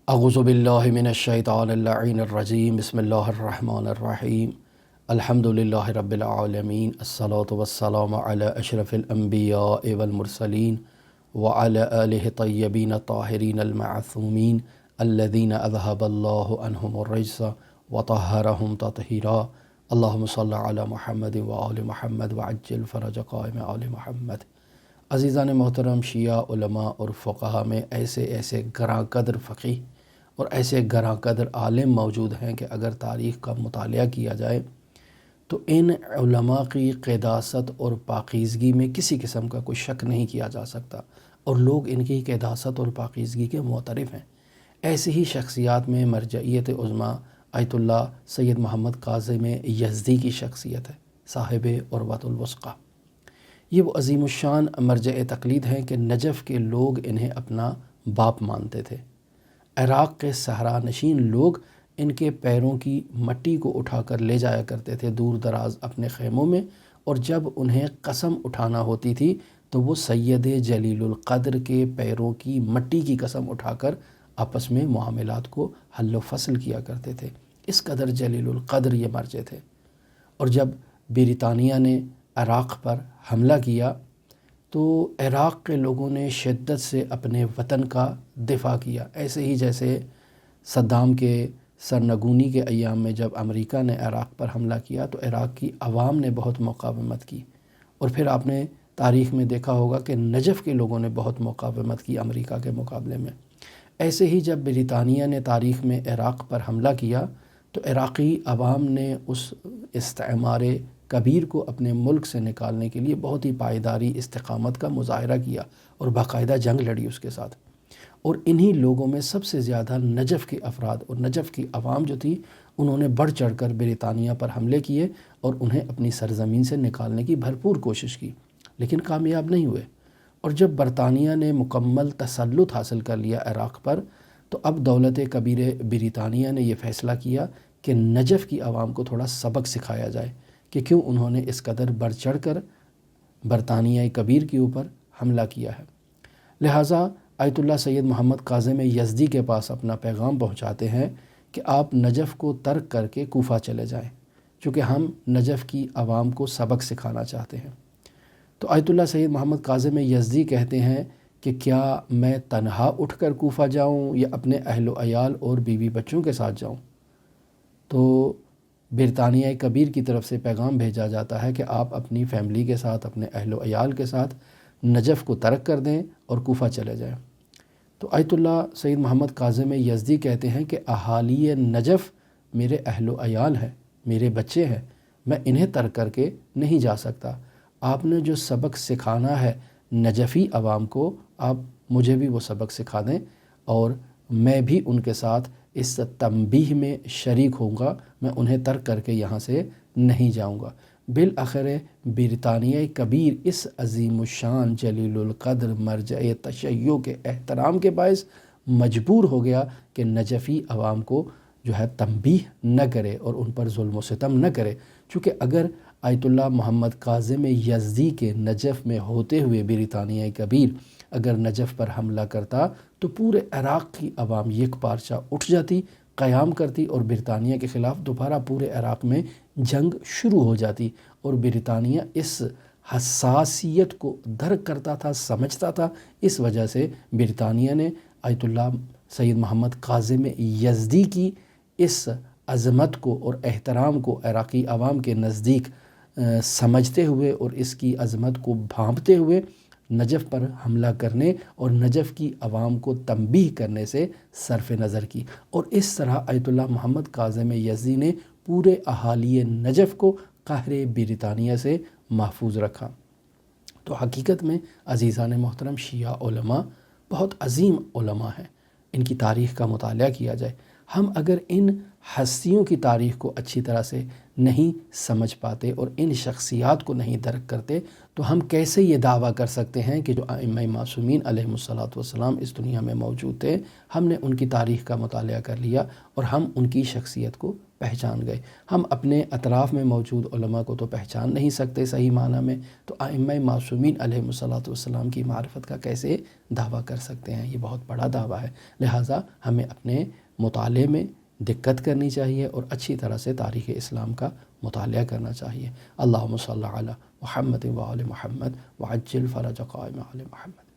اعوذ باللہ من الشیطان اللعین الرجیم بسم اللہ الرحمن الرحیم الحمد للہ رب العالمین الصلاة والسلام علی اشرف الانبیاء والمرسلین وعلی آلہ الطیبین الطاہرین المعصومین الذین اذہب اللہ عنہم الرجس وطہرہم تطہیرا اللہم صلی علی محمد وآل محمد وعجل فرج قائم آل محمد۔ عزیزان محترم، شیعہ علماء اور فقہا میں ایسے گراں قدر فقیہ اور ایسے گراں قدر عالم موجود ہیں کہ اگر تاریخ کا مطالعہ کیا جائے تو ان علماء کی قداست اور پاکیزگی میں کسی قسم کا کوئی شک نہیں کیا جا سکتا، اور لوگ ان کی قداست اور پاکیزگی کے معترف ہیں۔ ایسی ہی شخصیات میں مرجعیت عظمیٰ آیت اللہ سید محمد کاظم یزدی کی شخصیت ہے، صاحب عروۃ الوثقی۔ یہ وہ عظیم الشان مرجع تقلید ہیں کہ نجف کے لوگ انہیں اپنا باپ مانتے تھے۔ عراق کے صحرا نشین لوگ ان کے پیروں کی مٹی کو اٹھا کر لے جایا کرتے تھے دور دراز اپنے خیموں میں، اور جب انہیں قسم اٹھانا ہوتی تھی تو وہ سید جلیل القدر کے پیروں کی مٹی کی قسم اٹھا کر آپس میں معاملات کو حل و فصل کیا کرتے تھے۔ اس قدر جلیل القدر یہ مرجع تھے۔ اور جب برطانیہ نے عراق پر حملہ کیا تو عراق کے لوگوں نے شدت سے اپنے وطن کا دفاع کیا، ایسے ہی جیسے صدام کے سرنگونی کے ایام میں جب امریکہ نے عراق پر حملہ کیا تو عراق کی عوام نے بہت مقاومت کی، اور پھر آپ نے تاریخ میں دیکھا ہوگا کہ نجف کے لوگوں نے بہت مقاومت کی امریکہ کے مقابلے میں۔ ایسے ہی جب برطانیہ نے تاریخ میں عراق پر حملہ کیا تو عراقی عوام نے اس استعمار کبیر کو اپنے ملک سے نکالنے کے لیے بہت ہی پائیداری استقامت کا مظاہرہ کیا اور باقاعدہ جنگ لڑی اس کے ساتھ۔ اور انہی لوگوں میں سب سے زیادہ نجف کے افراد اور نجف کی عوام جو تھی، انہوں نے بڑھ چڑھ کر برطانیہ پر حملے کیے اور انہیں اپنی سرزمین سے نکالنے کی بھرپور کوشش کی، لیکن کامیاب نہیں ہوئے۔ اور جب برطانیہ نے مکمل تسلط حاصل کر لیا عراق پر تو اب دولت کبیر برطانیہ نے یہ فیصلہ کیا کہ نجف کی عوام کو تھوڑا سبق سکھایا جائے کہ کیوں انہوں نے اس قدر بڑھ چڑھ کر برطانیہ کبیر کے اوپر حملہ کیا ہے۔ لہٰذا آیت اللہ سید محمد کاظم یزدی کے پاس اپنا پیغام پہنچاتے ہیں کہ آپ نجف کو ترک کر کے کوفہ چلے جائیں، چونکہ ہم نجف کی عوام کو سبق سکھانا چاہتے ہیں۔ تو آیت اللہ سید محمد کاظم یزدی کہتے ہیں کہ کیا میں تنہا اٹھ کر کوفہ جاؤں یا اپنے اہل و عیال اور بیوی بچوں کے ساتھ جاؤں؟ تو برطانیہ کبیر کی طرف سے پیغام بھیجا جاتا ہے کہ آپ اپنی فیملی کے ساتھ، اپنے اہل و عیال کے ساتھ نجف کو ترک کر دیں اور کوفہ چلے جائیں۔ تو آیت اللہ سید محمد کاظم یزدی کہتے ہیں کہ اہالی نجف میرے اہل و عیال ہیں، میرے بچے ہیں، میں انہیں ترک کر کے نہیں جا سکتا۔ آپ نے جو سبق سکھانا ہے نجفی عوام کو، آپ مجھے بھی وہ سبق سکھا دیں، اور میں بھی ان کے ساتھ اس تنبیہ میں شریک ہوں گا، میں انہیں ترک کر کے یہاں سے نہیں جاؤں گا۔ بالآخر برطانیہ کبیر اس عظیم الشان جلیل القدر مرجع تشیع کے احترام کے باعث مجبور ہو گیا کہ نجفی عوام کو جو ہے تنبیہ نہ کرے اور ان پر ظلم و ستم نہ کرے، چونکہ اگر آیت اللہ محمد کاظم یزدی کے نجف میں ہوتے ہوئے برطانیہ کبیر اگر نجف پر حملہ کرتا تو پورے عراق کی عوام یک پارچہ اٹھ جاتی، قیام کرتی، اور برطانیہ کے خلاف دوبارہ پورے عراق میں جنگ شروع ہو جاتی، اور برطانیہ اس حساسیت کو درک کرتا تھا، سمجھتا تھا۔ اس وجہ سے برطانیہ نے آیت اللہ سید محمد کاظم یزدی کی اس عظمت کو اور احترام کو عراقی عوام کے نزدیک سمجھتے ہوئے اور اس کی عظمت کو بھانپتے ہوئے نجف پر حملہ کرنے اور نجف کی عوام کو تنبیہ کرنے سے صرف نظر کی، اور اس طرح آیت اللہ محمد کاظم یزدی نے پورے اہالی نجف کو قہر برطانیہ سے محفوظ رکھا۔ تو حقیقت میں عزیزان محترم، شیعہ علماء بہت عظیم علماء ہیں، ان کی تاریخ کا مطالعہ کیا جائے، ہم اگر ان ہستیوں کی تاریخ کو اچھی طرح سے نہیں سمجھ پاتے اور ان شخصیات کو نہیں درک کرتے تو ہم کیسے یہ دعویٰ کر سکتے ہیں کہ جو ائمہ معصومین علیہم الصلاۃ والسلام اس دنیا میں موجود تھے، ہم نے ان کی تاریخ کا مطالعہ کر لیا اور ہم ان کی شخصیت کو پہچان گئے۔ ہم اپنے اطراف میں موجود علماء کو تو پہچان نہیں سکتے صحیح معنی میں، تو ائمہ معصومین علیہم الصلاۃ والسلام کی معرفت کا کیسے دعویٰ کر سکتے ہیں؟ یہ بہت بڑا دعویٰ ہے۔ لہٰذا ہمیں اپنے مطالعے میں دقت کرنی چاہیے اور اچھی طرح سے تاریخ اسلام کا مطالعہ کرنا چاہیے۔ اللہم صلی علی محمد و آل محمد وعجل فرج قائم آل محمد۔